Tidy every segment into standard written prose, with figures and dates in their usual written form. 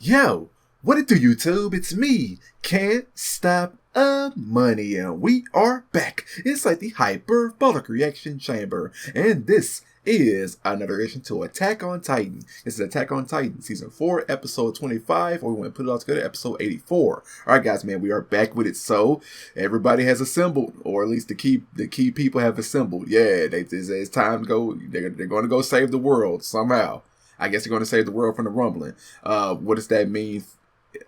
Yo, what it do, YouTube? It's me, Can't Stop Money, and we are back. It's like the hyperbolic reaction chamber, and this is another reaction to Attack on Titan. This is Attack on Titan, Season 4, Episode 25, or we want to put it all together, Episode 84. Alright guys, man, we are back with it, so everybody has assembled, or at least the key people have assembled. Yeah, it's time to go, they're going to go save the world, somehow. I guess they're going to save the world from the rumbling. What does that mean?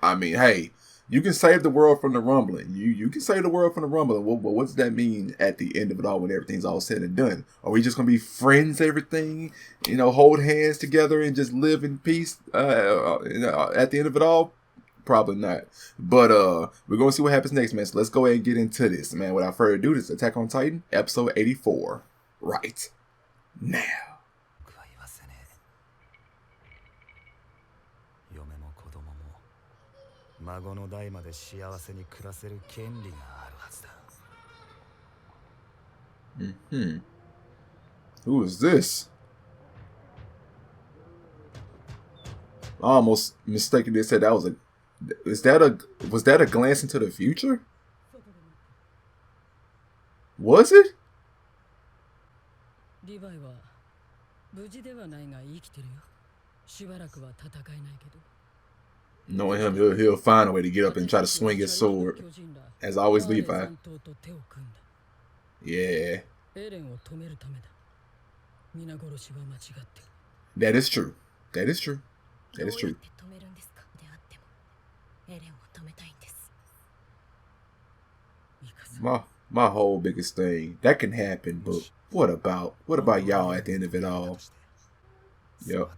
I mean, hey, you can save the world from the rumbling. You can save the world from the rumbling. What does that mean at the end of it all when everything's all said and done? Are we just going to be friends, everything? You know, hold hands together and just live in peace at the end of it all? Probably not. But we're going to see what happens next, man. So let's go ahead and get into this, man. Without further ado, this is Attack on Titan, Episode 84. Right now. 孫の代まで幸せに暮らせる権利があるはずだ。Who is this? I almost mistakenly said that was a. Was that a glance into the future? Was it? リヴァイは無事ではないが生きてるよ。しばらくは戦えないけど。 Knowing him, he'll find a way to get up and try to swing his sword. As always, Levi. Yeah. That is true. That is true. That is true. My whole biggest thing, that can happen, but what about y'all at the end of it all? Yep.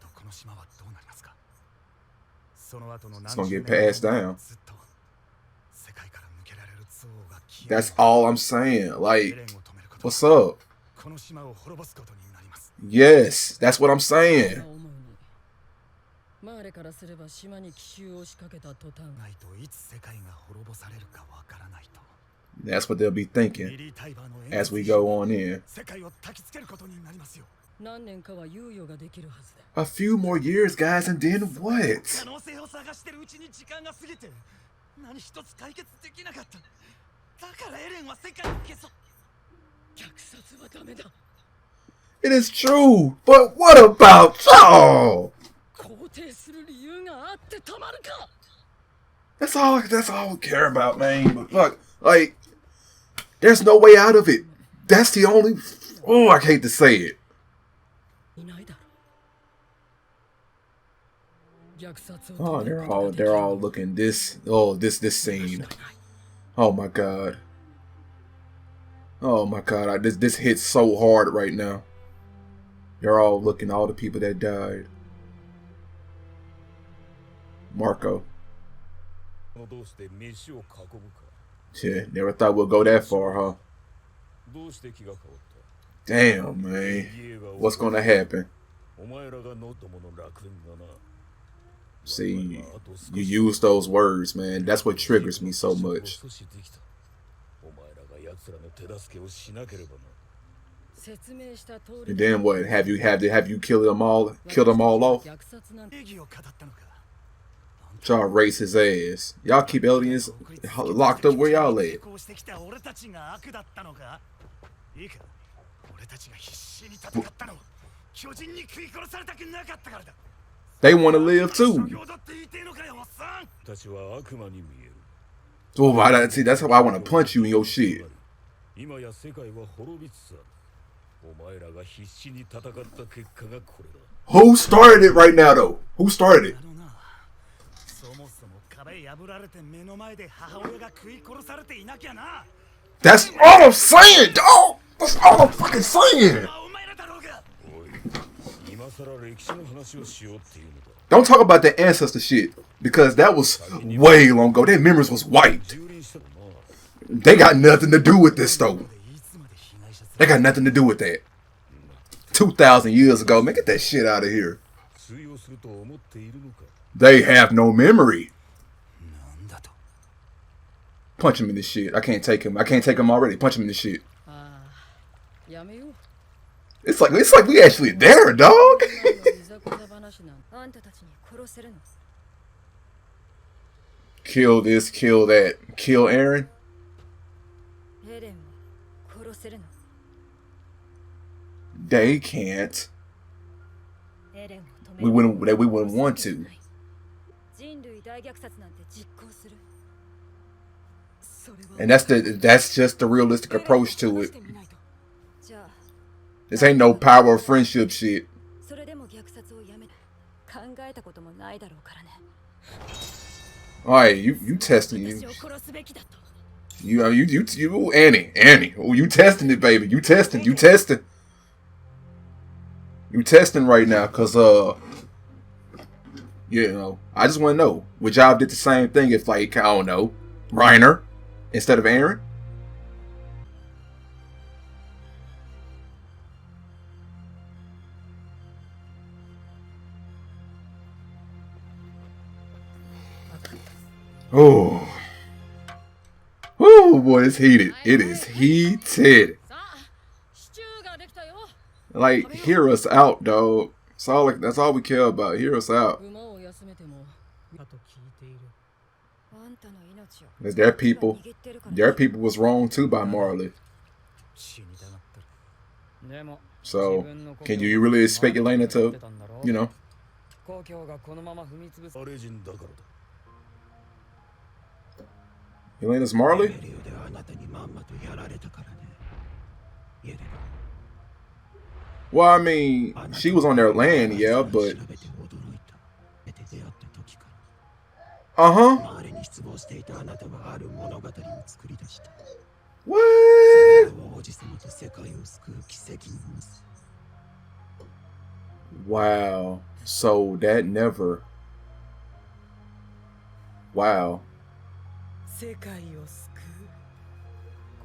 It's gonna get passed down. That's all I'm saying. Like, what's up? Yes, that's what I'm saying. That's what they'll be thinking as we go on in. A few more years, guys, and then what? It is true, but what about y'all? That's all I care about, man. But look, like, there's no way out of it. That's the only. Oh, I hate to say it. Oh, they're all looking this scene. Oh my god. Oh my god, this hits so hard right now. They're all looking, all the people that died. Marco. Yeah, never thought we'd go that far, huh? Damn, man. What's gonna happen? See, you use those words, man. That's what triggers me so much. And then what? Have you killed them all? Killed them all off? Y'all race his ass. Y'all keep aliens locked up where y'all at. They want to live too. Oh, see, that's how I want to punch you in your shit. Who started it right now, though? Who started it? That's all I'm saying, dog. That's all I'm fucking saying. Don't talk about that ancestor shit, because that was way long ago. Their memories was wiped. They got nothing to do with this, though. They got nothing to do with that. 2,000 years ago, man, get that shit out of here. They have no memory. Punch him in this shit. I can't take him. I can't take him already. Punch him in this shit. It's like we actually there, dog. Kill this, kill that. Kill Aaron? エレンを殺せるの。 They can't. エレンを止 We める wouldn't that we wouldn't want to. 人類大虐殺なんて実行する。それは And that's just the realistic approach to it. じゃあ This ain't no power of friendship shit. それでも虐殺をやめ考えたこともないだろうからね。 Alright, you testing you. 私を殺すべきだと。 You Annie. Oh, you testing it, baby. You testing. You testing right now, cause you know, I just want to know, would y'all did the same thing if, like, I don't know, Reiner instead of Aaron? Oh. Oh boy, it's heated. It is heated. Like, hear us out, dog. That's all we care about. Hear us out. あんたの命を Cause their people was wrong too by Marley. So, can you really expect Elena to, you know? Elena's Marley? Well, I mean, she was on their land, yeah, but... Uh-huh. What? Wow. So that never... Wow. 世界を救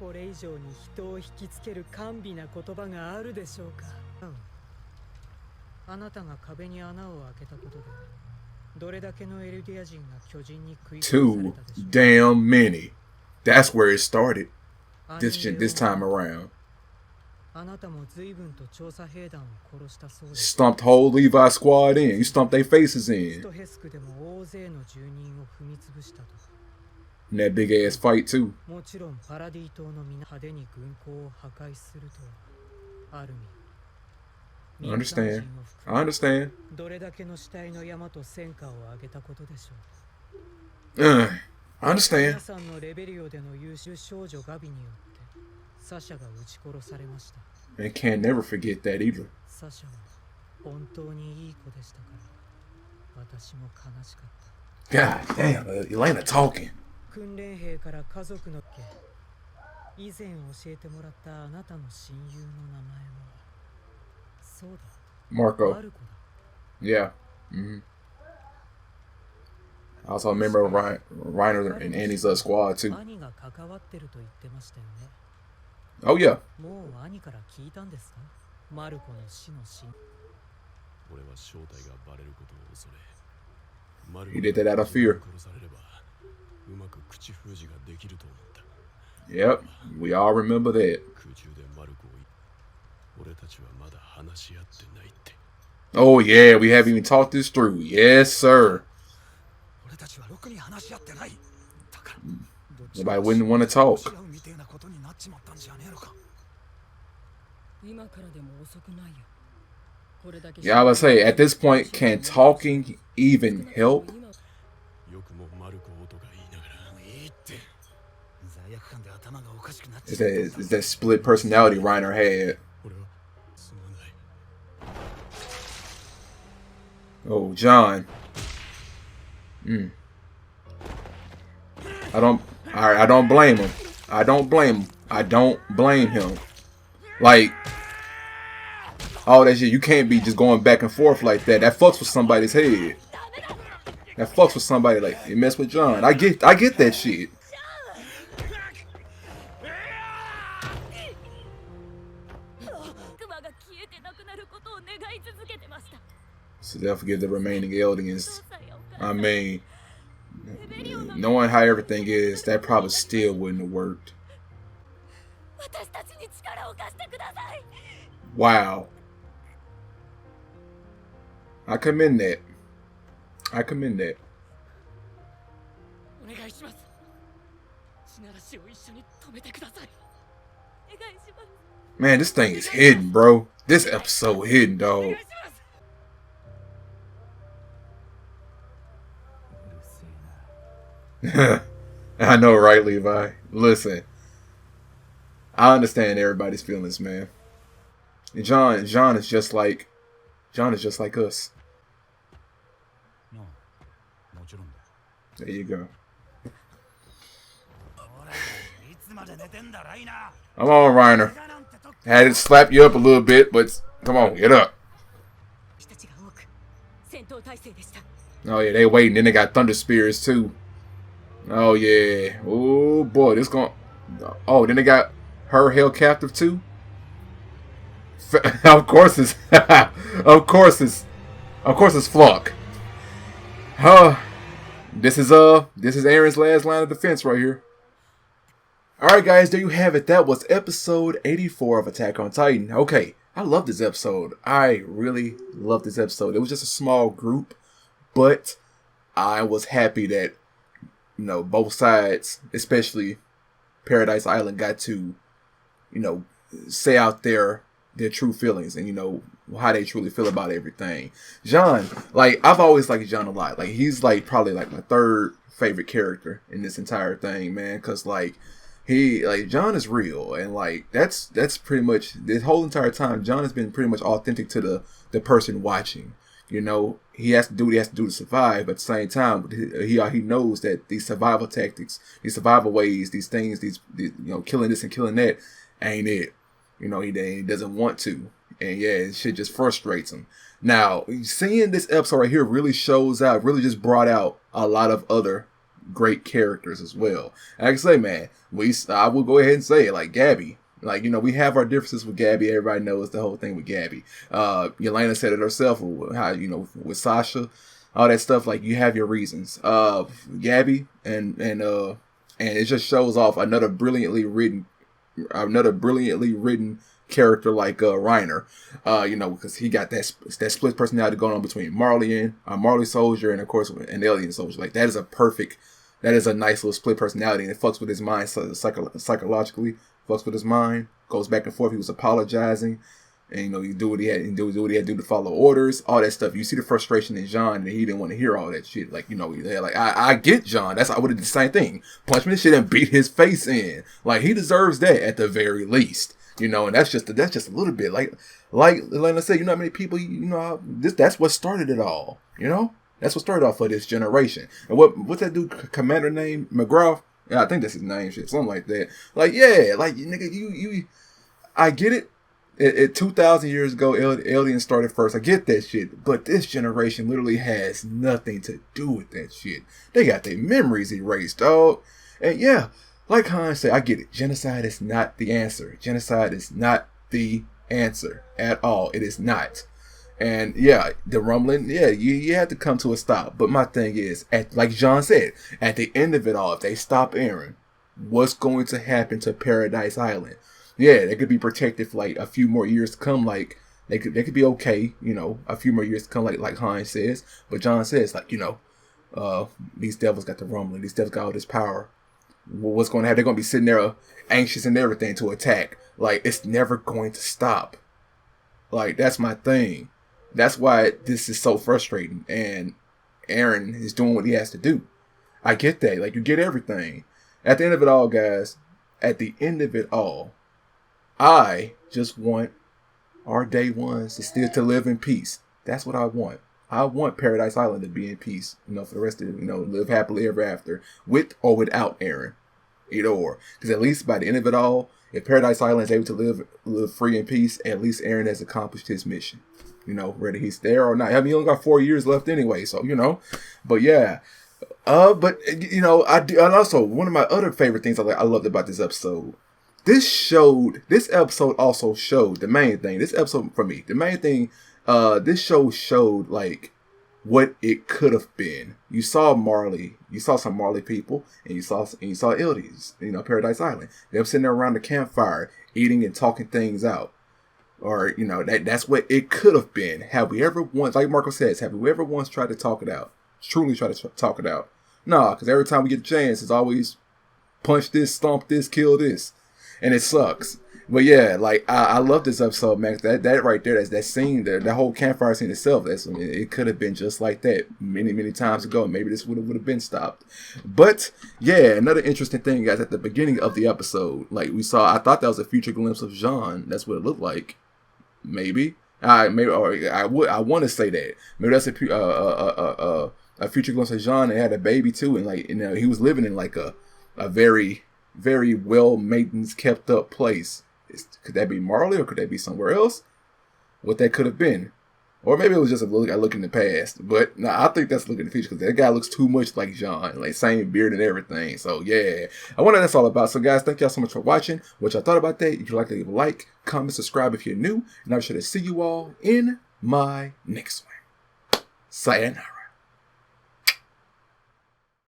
う。これ以上に人を引きつける甘美な言葉があるでしょうか。あなたが壁に穴を開けたことで、どれだけのエルディア人が巨人に食い殺され Too たでしょう。 damn many. That's where it started. This time around. あなたも随分と調査兵団を殺したそうです。 Stumped whole Levi squad in. You stumped their faces in. ヘスクでも大勢の住人を踏み潰したと。 In that big ass fight too. もちろんパラディ島の皆派手に軍港を破壊するとはある意味 I understand. I understand. どれだけの死体の山と戦果を上げたことでしょ I う。 underand. 皆さんのレベリオでの優秀少女ガビによってサシャが撃ち殺されました。 And can't never forget that either. サシャは本当にいい子でしたから私も悲しかった。 God damn, Elena talking. 訓練兵から家族の以前教えてもらったあなたの親友の名前はそうだ Marco. マルコだ。 Yeah. I also remember Reiner and Annie's squad too. 兄が関わってると言ってましたよね。 Oh yeah. もう兄から聞いたんですか？マルコの死の真。 He did that out of fear. Yep, we all remember that. Oh yeah, we haven't even talked this through. Yes, sir. Nobody wouldn't want to talk. 今からでも遅くないよ。これだけ Yeah, I was say at this point, can talking even help? Is that split personality Reiner had? Oh, John. I don't blame him. I don't blame him. Like, all that shit, you can't be just going back and forth like that. That fucks with somebody's head. That fucks with somebody like you mess with John. I get that shit. So they'll forgive the remaining Eldians. I mean, knowing how everything is, that probably still wouldn't have worked. Wow. I commend that. 願いします。地ならしを一緒に止めてください。お願いします。 Man, this thing is hidden, bro. This episode hidden, dog. I know, right, Levi? Listen, I understand everybody's feelings, man. John is just like us. There you go. Come on, Reiner. Had to slap you up a little bit, but come on, get up. Oh yeah, they waiting. Then they got thunder spears too. Oh yeah. Oh boy, this going. Oh, then they got her held captive too. Of course it's. of course it's Flock. Huh. This is Aaron's last line of defense right here. Alright guys, there you have it. That was episode 84 of Attack on Titan. Okay, I love this episode. I really love this episode. It was just a small group, but I was happy that, you know, both sides, especially Paradise Island, got to, you know, say out their true feelings and, you know, how they truly feel about everything. John, like, I've always liked John a lot. Like, he's like probably like my third favorite character in this entire thing, man, because like John is real, and like that's pretty much this whole entire time. John has been pretty much authentic to the person watching. You know, he has to do what he has to do to survive, but at the same time, he knows that these survival tactics, these survival ways, these things, these you know, killing this and killing that ain't it. You know, he doesn't want to, and yeah, shit just frustrates him. Now, seeing this episode right here really just brought out a lot of other great characters as well. And like I say, man, I will go ahead and say it, like Gabby. Like, you know, we have our differences with Gabby. Everybody knows the whole thing with Gabby. Yelena said it herself, how, you know, with Sasha, all that stuff. Like, you have your reasons. Gabby and it just shows off another brilliantly written character like Reiner. You know, because he got that split personality going on between Marley Soldier and of course an Alien Soldier. Like, that is a nice little split personality, and it fucks with his mind psychologically. Fucks with his mind, goes back and forth. He was apologizing, and you know, he do what he had to do to follow orders, all that stuff. You see the frustration in John, and he didn't want to hear all that shit. Like, you know, like I get John. I would have did the same thing. Punch me the shit and beat his face in. Like, he deserves that at the very least. You know, and that's just a little bit like I said. You know how many people, you know, that's what started it all. You know, that's what started off for this generation. And what's that dude commander name? McGraw. Yeah, I think that's his name, shit, something like that. Like, yeah, like, nigga, you, I get it. It 2,000 years ago, aliens started first. I get that shit, but this generation literally has nothing to do with that shit. They got their memories erased, dog. And yeah, like Han said, I get it. Genocide is not the answer. Genocide is not the answer at all. It is not. And yeah, the rumbling, yeah, you had to come to a stop. But my thing is, like John said, at the end of it all, if they stop Eren, what's going to happen to Paradise Island? Yeah, they could be protected for like a few more years to come. Like, they could be okay, you know, a few more years to come, like Heinz says. But John says, like, you know, these devils got the rumbling. These devils got all this power. What's going to happen? They're going to be sitting there anxious and everything to attack. Like, it's never going to stop. Like, that's my thing. That's why this is so frustrating, and Eren is doing what he has to do. I get that. Like, you get everything. At the end of it all, guys, at the end of it all, I just want our day ones to still to live in peace. That's what I want. I want Paradise Island to be in peace, you know, for the rest of it, you know, live happily ever after, with or without Eren. Either or. Because at least by the end of it all, if Paradise Island is able to live free in peace, at least Eren has accomplished his mission. You know, whether he's there or not. I mean, he only got 4 years left anyway, so, you know. But yeah. But, you know, and also, one of my other favorite things I loved about this episode, this episode also showed the main thing. This episode, for me, the main thing, this show showed, like, what it could have been. You saw Marley, you saw some Marley people, and you saw Ildes, you know, Paradise Island. They were sitting there around the campfire, eating and talking things out. Or, you know, that's what it could have been. Have we ever once, like Marco says, have we ever once tried to talk it out? Truly tried to talk it out? Nah, because every time we get a chance, it's always punch this, stomp this, kill this. And it sucks. But yeah, like I love this episode, man. That right there, that scene, that whole campfire scene itself. It could have been just like that many times ago. Maybe this would have been stopped. But yeah, another interesting thing, guys. At the beginning of the episode, like we saw, I thought that was a future glimpse of Jean. That's what it looked like. Maybe I want to say that maybe that's a future glimpse of Jean. They had a baby too, and like he was living in like a very well maintenance, kept up place. Could that be Marley, or could that be somewhere else? What that could have been, or maybe it was just a look in the past. But no, I think that's looking in the future, because that guy looks too much like Jean, like same beard and everything. So yeah, I wonder what that's all about. So guys, thank y'all so much for watching. What y'all thought about that? If you like to leave a like, comment, subscribe if you're new, and I'm sure to see you all in my next one. Sayonara.